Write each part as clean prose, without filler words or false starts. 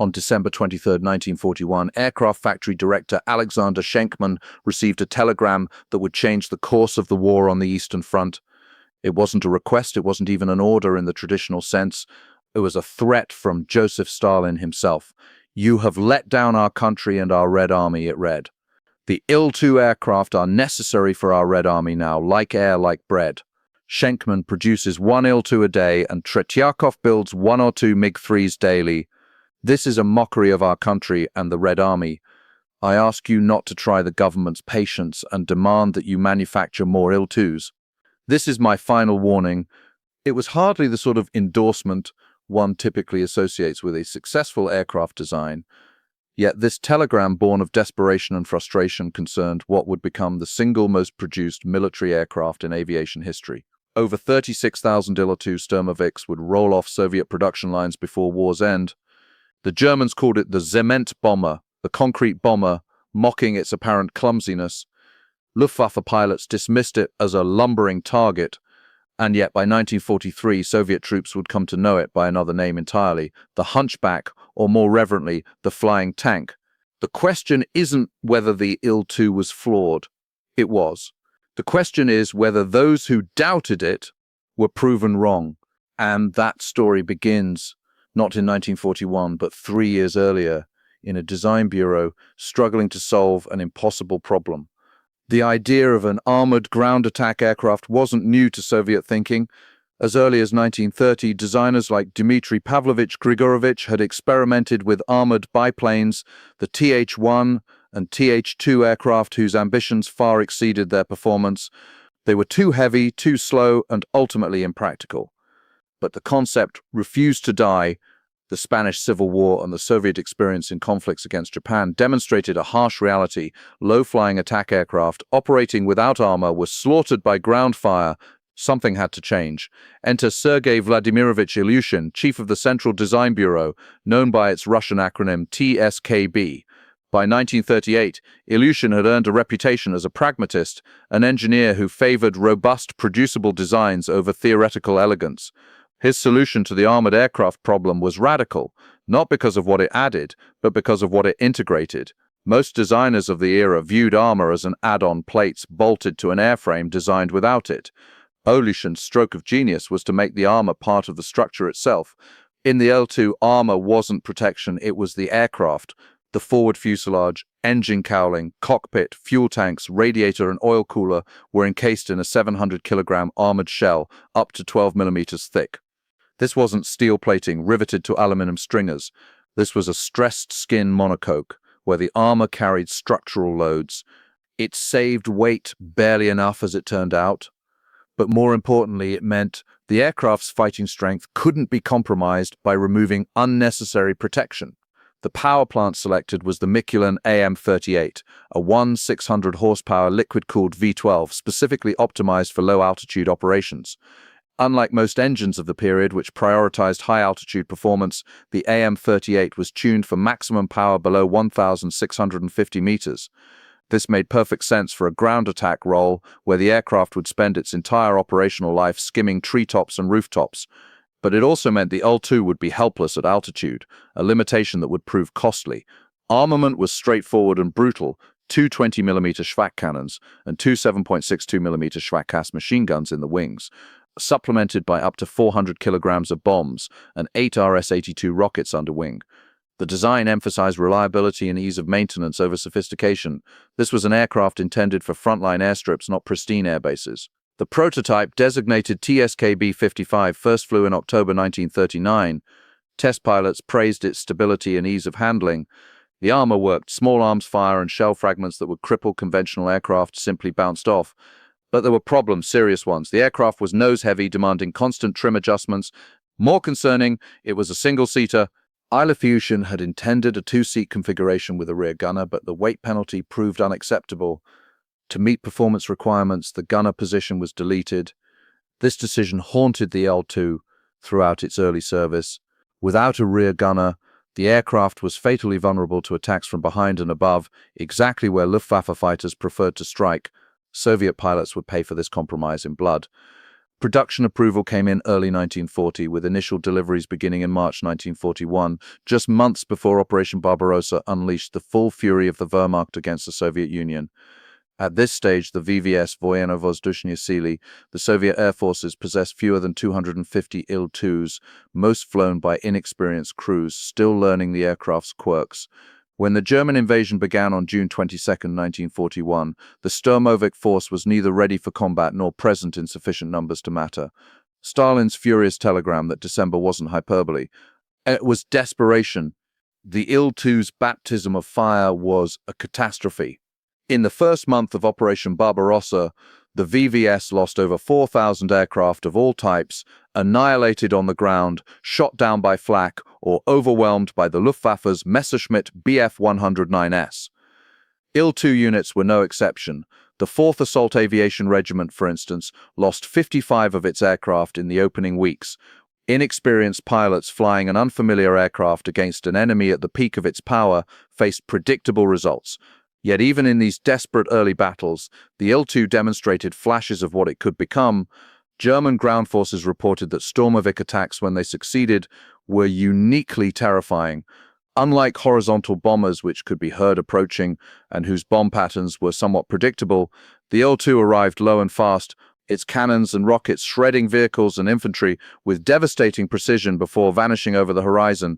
On December 23, 1941, aircraft factory director Alexander Schenkman received a telegram that would change the course of the war on the Eastern Front. It wasn't a request, it wasn't even an order in the traditional sense. It was a threat from Joseph Stalin himself. "You have let down our country and our Red Army," it read. "The Il-2 aircraft are necessary for our Red Army now, like air, like bread. Schenkman produces one Il-2 a day and Tretyakov builds 1 or 2 MiG-3s daily. This is a mockery of our country and the Red Army. I ask you not to try the government's patience and demand that you manufacture more Il-2s. This is my final warning." It was hardly the sort of endorsement one typically associates with a successful aircraft design. Yet this telegram, born of desperation and frustration, concerned what would become the single most produced military aircraft in aviation history. Over 36,000 Il-2 Sturmoviks would roll off Soviet production lines before war's end. The Germans called it the cement bomber, the concrete bomber, mocking its apparent clumsiness. Luftwaffe pilots dismissed it as a lumbering target, and yet by 1943 Soviet troops would come to know it by another name entirely, the Hunchback, or more reverently, the Flying Tank. The question isn't whether the Il-2 was flawed. It was. The question is whether those who doubted it were proven wrong. And that story begins not in 1941, but 3 years earlier, in a design bureau struggling to solve an impossible problem. The idea of an armored ground attack aircraft wasn't new to Soviet thinking. As early as 1930, designers like Dmitry Pavlovich Grigorovich had experimented with armored biplanes, the Th-1 and Th-2 aircraft whose ambitions far exceeded their performance. They were too heavy, too slow, and ultimately impractical. But the concept refused to die. The Spanish Civil War and the Soviet experience in conflicts against Japan demonstrated a harsh reality. Low-flying attack aircraft operating without armor were slaughtered by ground fire. Something had to change. Enter Sergei Vladimirovich Ilyushin, chief of the Central Design Bureau, known by its Russian acronym TSKB. By 1938, Ilyushin had earned a reputation as a pragmatist, an engineer who favored robust, producible designs over theoretical elegance. His solution to the armored aircraft problem was radical, not because of what it added, but because of what it integrated. Most designers of the era viewed armor as an add-on plates bolted to an airframe designed without it. Ilyushin's stroke of genius was to make the armor part of the structure itself. In the Il-2, armor wasn't protection, it was the aircraft. The forward fuselage, engine cowling, cockpit, fuel tanks, radiator and oil cooler were encased in a 700-kilogram armored shell up to 12 millimeters thick. This wasn't steel plating riveted to aluminum stringers. This was a stressed skin monocoque, where the armor carried structural loads. It saved weight barely enough, as it turned out. But more importantly, it meant the aircraft's fighting strength couldn't be compromised by removing unnecessary protection. The power plant selected was the Mikulin AM-38, a 600 horsepower liquid-cooled V-12 specifically optimized for low-altitude operations. Unlike most engines of the period which prioritized high-altitude performance, the AM-38 was tuned for maximum power below 1,650 meters. This made perfect sense for a ground attack role where the aircraft would spend its entire operational life skimming treetops and rooftops. But it also meant the Il-2 would be helpless at altitude, a limitation that would prove costly. Armament was straightforward and brutal: 2 20mm Schwack cannons and 2 7.62mm Schwack machine guns in the wings, supplemented by up to 400 kilograms of bombs and 8 RS-82 rockets under wing. The design emphasized reliability and ease of maintenance over sophistication. This was an aircraft intended for frontline airstrips, not pristine airbases. The prototype, designated TSKB-55, first flew in October 1939. Test pilots praised its stability and ease of handling. The armor worked. Small arms fire and shell fragments that would cripple conventional aircraft simply bounced off. But there were problems, serious ones. The aircraft was nose-heavy, demanding constant trim adjustments. More concerning, it was a single-seater. Ilyushin had intended a 2-seat configuration with a rear gunner, but the weight penalty proved unacceptable. To meet performance requirements, the gunner position was deleted. This decision haunted the Il-2 throughout its early service. Without a rear gunner, the aircraft was fatally vulnerable to attacks from behind and above, exactly where Luftwaffe fighters preferred to strike. Soviet pilots would pay for this compromise in blood. Production approval came in early 1940, with initial deliveries beginning in March 1941, just months before Operation Barbarossa unleashed the full fury of the Wehrmacht against the Soviet Union. At this stage, the VVS Vojenno-Vozdushnie Sily, the Soviet Air Forces, possessed fewer than 250 Il-2s, most flown by inexperienced crews still learning the aircraft's quirks. When the German invasion began on June 22, 1941, the Sturmovik force was neither ready for combat nor present in sufficient numbers to matter. Stalin's furious telegram that December wasn't hyperbole. It was desperation. The Il-2's baptism of fire was a catastrophe. In the first month of Operation Barbarossa, the VVS lost over 4,000 aircraft of all types, annihilated on the ground, shot down by flak, or overwhelmed by the Luftwaffe's Messerschmitt Bf-109S. Il-2 units were no exception. The 4th Assault Aviation Regiment, for instance, lost 55 of its aircraft in the opening weeks. Inexperienced pilots flying an unfamiliar aircraft against an enemy at the peak of its power faced predictable results. Yet even in these desperate early battles, the Il-2 demonstrated flashes of what it could become. German ground forces reported that Sturmovik attacks, when they succeeded, were uniquely terrifying. Unlike horizontal bombers, which could be heard approaching and whose bomb patterns were somewhat predictable, the Il-2 arrived low and fast, its cannons and rockets shredding vehicles and infantry with devastating precision before vanishing over the horizon.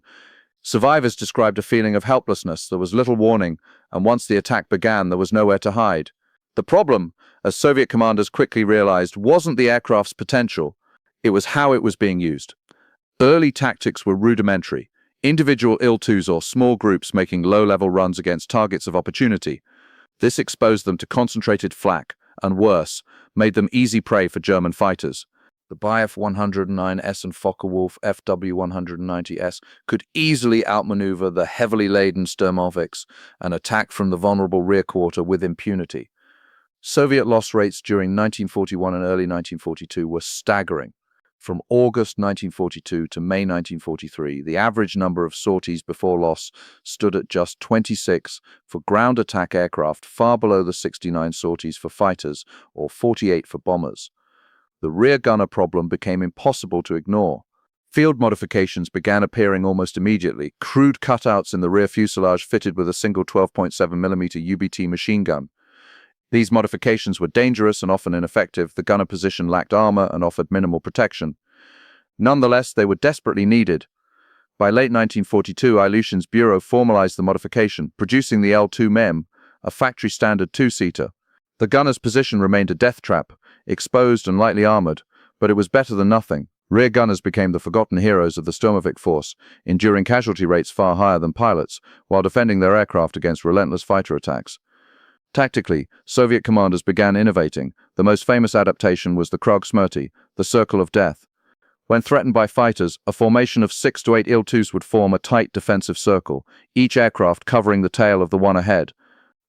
Survivors described a feeling of helplessness. There was little warning, and once the attack began, there was nowhere to hide. The problem, as Soviet commanders quickly realized, wasn't the aircraft's potential. It was how it was being used. Early tactics were rudimentary, individual Il-2s or small groups making low-level runs against targets of opportunity. This exposed them to concentrated flak, and worse, made them easy prey for German fighters. The Bf-109S and Focke-Wulf FW-190S could easily outmaneuver the heavily laden Sturmoviks and attack from the vulnerable rear quarter with impunity. Soviet loss rates during 1941 and early 1942 were staggering. From August 1942 to May 1943, the average number of sorties before loss stood at just 26 for ground attack aircraft, far below the 69 sorties for fighters or 48 for bombers. The rear gunner problem became impossible to ignore. Field modifications began appearing almost immediately, crude cutouts in the rear fuselage fitted with a single 12.7mm UBT machine gun. These modifications were dangerous and often ineffective. The gunner position lacked armor and offered minimal protection. Nonetheless, they were desperately needed. By late 1942, Ilyushin's bureau formalized the modification, producing the L2 MEM, a factory-standard two-seater. The gunner's position remained a death trap, exposed and lightly armored, but it was better than nothing. Rear gunners became the forgotten heroes of the Sturmovik force, enduring casualty rates far higher than pilots, while defending their aircraft against relentless fighter attacks. Tactically, Soviet commanders began innovating. The most famous adaptation was the Krog Smrti, the circle of death. When threatened by fighters, a formation of 6 to 8 Il-2s would form a tight defensive circle, each aircraft covering the tail of the one ahead.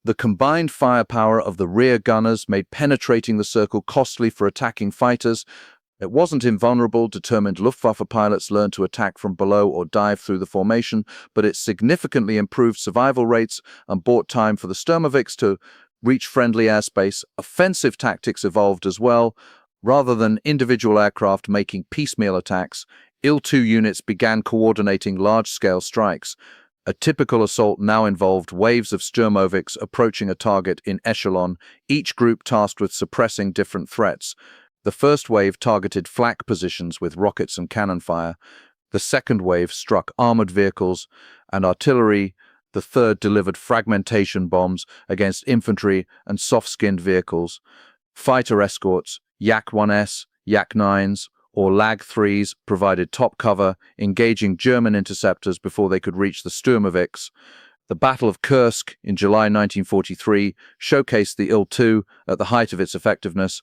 The combined firepower of the rear gunners made penetrating the circle costly for attacking fighters. It wasn't invulnerable. Determined Luftwaffe pilots learned to attack from below or dive through the formation, but it significantly improved survival rates and bought time for the Sturmoviks to reach friendly airspace. Offensive tactics evolved as well. Rather than individual aircraft making piecemeal attacks, Il-2 units began coordinating large-scale strikes. A typical assault now involved waves of Sturmoviks approaching a target in echelon, each group tasked with suppressing different threats. The first wave targeted flak positions with rockets and cannon fire. The second wave struck armored vehicles and artillery. The third delivered fragmentation bombs against infantry and soft-skinned vehicles. Fighter escorts, Yak-1S, Yak-9s, or Lag-3s provided top cover, engaging German interceptors before they could reach the Sturmoviks. The Battle of Kursk in July 1943 showcased the Il-2 at the height of its effectiveness.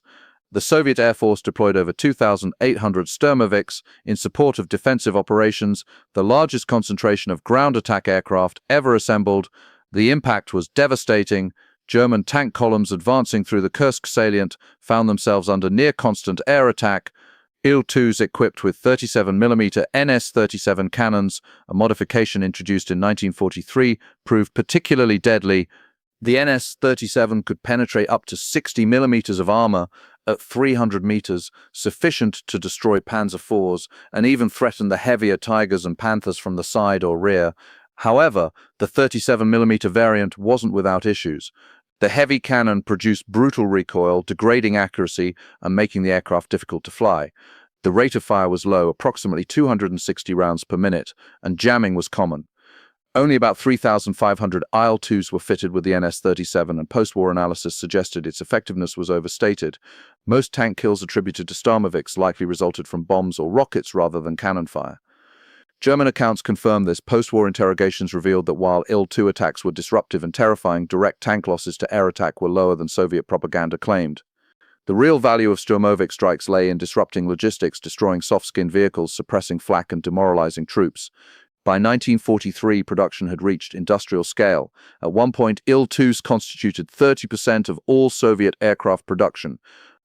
The Soviet Air Force deployed over 2,800 Sturmoviks in support of defensive operations, the largest concentration of ground attack aircraft ever assembled. The impact was devastating. German tank columns advancing through the Kursk salient found themselves under near-constant air attack. Il-2s equipped with 37mm NS-37 cannons, a modification introduced in 1943, proved particularly deadly. The NS-37 could penetrate up to 60 millimeters of armor at 300 meters, sufficient to destroy Panzer IVs and even threaten the heavier Tigers and Panthers from the side or rear. However, the 37mm variant wasn't without issues. The heavy cannon produced brutal recoil, degrading accuracy and making the aircraft difficult to fly. The rate of fire was low, approximately 260 rounds per minute, and jamming was common. Only about 3,500 Il-2s were fitted with the NS-37, and post-war analysis suggested its effectiveness was overstated. Most tank kills attributed to Sturmoviks likely resulted from bombs or rockets rather than cannon fire. German accounts confirmed this. Post-war interrogations revealed that while Il-2 attacks were disruptive and terrifying, direct tank losses to air attack were lower than Soviet propaganda claimed. The real value of Sturmovik strikes lay in disrupting logistics, destroying soft-skinned vehicles, suppressing flak and demoralizing troops. By 1943, production had reached industrial scale. At one point, Il-2s constituted 30% of all Soviet aircraft production.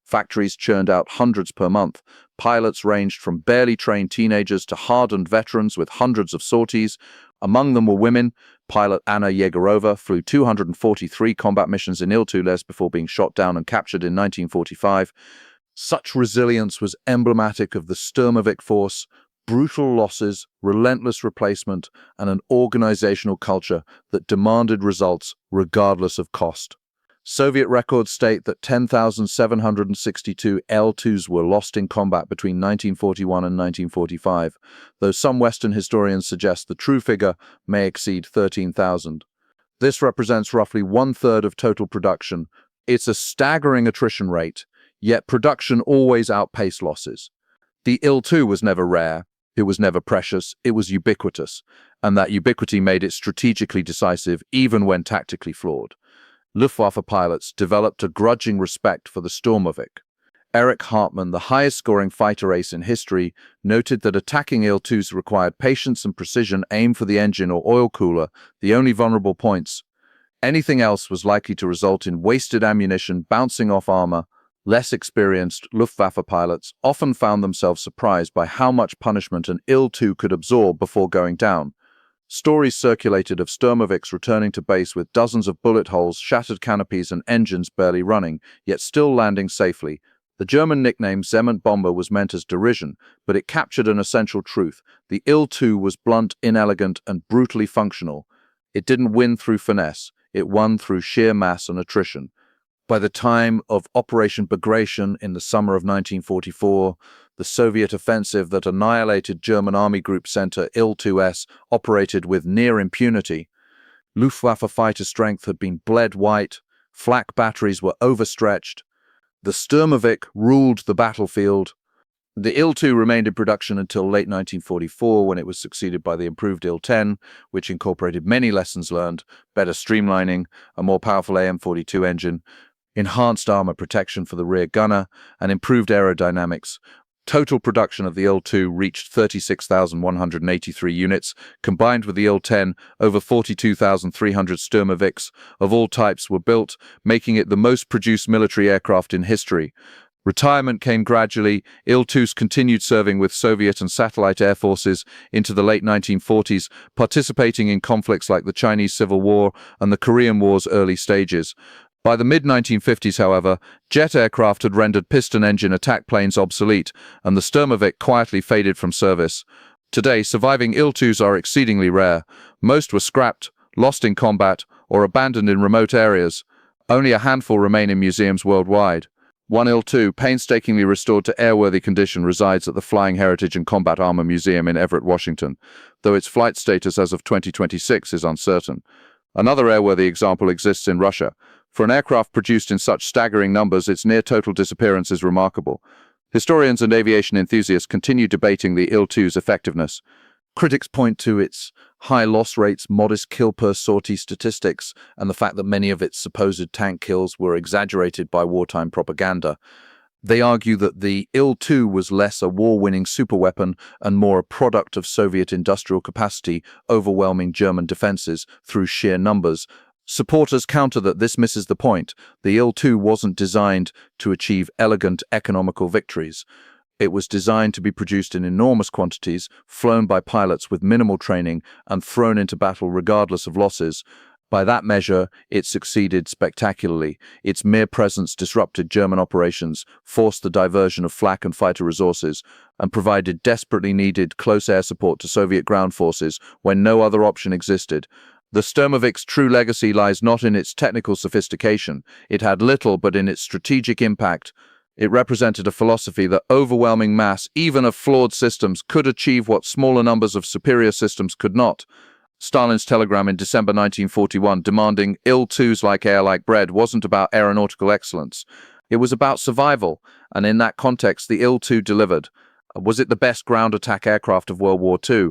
Factories churned out hundreds per month. Pilots ranged from barely trained teenagers to hardened veterans with hundreds of sorties. Among them were women. Pilot Anna Yegorova flew 243 combat missions in Il-2 before being shot down and captured in 1945. Such resilience was emblematic of the Sturmovik force. Brutal losses, relentless replacement, and an organizational culture that demanded results regardless of cost. Soviet records state that 10,762 Il-2s were lost in combat between 1941 and 1945, though some Western historians suggest the true figure may exceed 13,000. This represents roughly one-third of total production. It's a staggering attrition rate, yet production always outpaced losses. The Il-2 was never rare. It was never precious, it was ubiquitous, and that ubiquity made it strategically decisive even when tactically flawed. Luftwaffe pilots developed a grudging respect for the Sturmovik. Erich Hartmann, the highest-scoring fighter ace in history, noted that attacking Il-2s required patience and precision, aim for the engine or oil cooler, the only vulnerable points. Anything else was likely to result in wasted ammunition bouncing off armor. Less experienced Luftwaffe pilots often found themselves surprised by how much punishment an Il-2 could absorb before going down. Stories circulated of Sturmoviks returning to base with dozens of bullet holes, shattered canopies, and engines barely running, yet still landing safely. The German nickname Zement Bomber was meant as derision, but it captured an essential truth. The Il-2 was blunt, inelegant, and brutally functional. It didn't win through finesse, it won through sheer mass and attrition. By the time of Operation Bagration in the summer of 1944, the Soviet offensive that annihilated German Army Group Center Il-2s operated with near impunity. Luftwaffe fighter strength had been bled white, flak batteries were overstretched. The Sturmovik ruled the battlefield. The Il-2 remained in production until late 1944, when it was succeeded by the improved Il-10, which incorporated many lessons learned: better streamlining, a more powerful AM-42 engine, enhanced armor protection for the rear gunner, and improved aerodynamics. Total production of the Il-2 reached 36,183 units. Combined with the Il-10, over 42,300 Sturmoviks of all types were built, making it the most produced military aircraft in history. Retirement came gradually. Il-2s continued serving with Soviet and satellite air forces into the late 1940s, participating in conflicts like the Chinese Civil War and the Korean War's early stages. By the mid-1950s, however, jet aircraft had rendered piston-engine attack planes obsolete, and the Sturmovik quietly faded from service. Today, surviving Il-2s are exceedingly rare. Most were scrapped, lost in combat, or abandoned in remote areas. Only a handful remain in museums worldwide. One Il-2, painstakingly restored to airworthy condition, resides at the Flying Heritage and Combat Armor Museum in Everett, Washington, though its flight status as of 2026 is uncertain. Another airworthy example exists in Russia. For an aircraft produced in such staggering numbers, its near-total disappearance is remarkable. Historians and aviation enthusiasts continue debating the Il-2's effectiveness. Critics point to its high loss rates, modest kill-per-sortie statistics, and the fact that many of its supposed tank kills were exaggerated by wartime propaganda. They argue that the Il-2 was less a war-winning superweapon and more a product of Soviet industrial capacity, overwhelming German defenses through sheer numbers. Supporters counter that this misses the point. The Il-2 wasn't designed to achieve elegant, economical victories. It was designed to be produced in enormous quantities, flown by pilots with minimal training, and thrown into battle regardless of losses. By that measure, it succeeded spectacularly. Its mere presence disrupted German operations, forced the diversion of flak and fighter resources, and provided desperately needed close air support to Soviet ground forces when no other option existed. The Sturmovik's true legacy lies not in its technical sophistication. It had little, but in its strategic impact. It represented a philosophy that overwhelming mass, even of flawed systems, could achieve what smaller numbers of superior systems could not. Stalin's telegram in December 1941 demanding Il-2s like air like bread wasn't about aeronautical excellence. It was about survival, and in that context, the Il-2 delivered. Was it the best ground attack aircraft of World War II?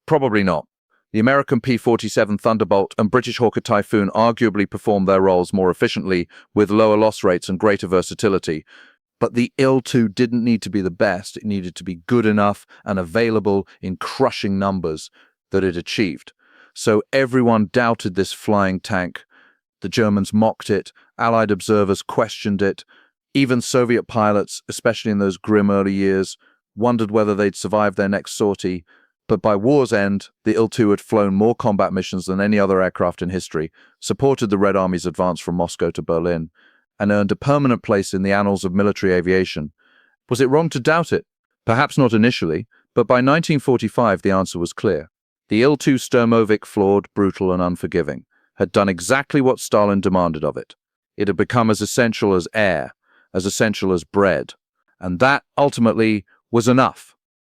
Probably not. The American P-47 Thunderbolt and British Hawker Typhoon arguably performed their roles more efficiently, with lower loss rates and greater versatility. But the Il-2 didn't need to be the best. It needed to be good enough and available in crushing numbers that it achieved. So everyone doubted this flying tank. The Germans mocked it, Allied observers questioned it. Even Soviet pilots, especially in those grim early years, wondered whether they'd survive their next sortie. But by war's end, the Il-2 had flown more combat missions than any other aircraft in history, supported the Red Army's advance from Moscow to Berlin, and earned a permanent place in the annals of military aviation. Was it wrong to doubt it? Perhaps not initially, but by 1945 the answer was clear. The Il-2 Sturmovik, flawed, brutal, and unforgiving, had done exactly what Stalin demanded of it. It had become as essential as air, as essential as bread. And that, ultimately, was enough.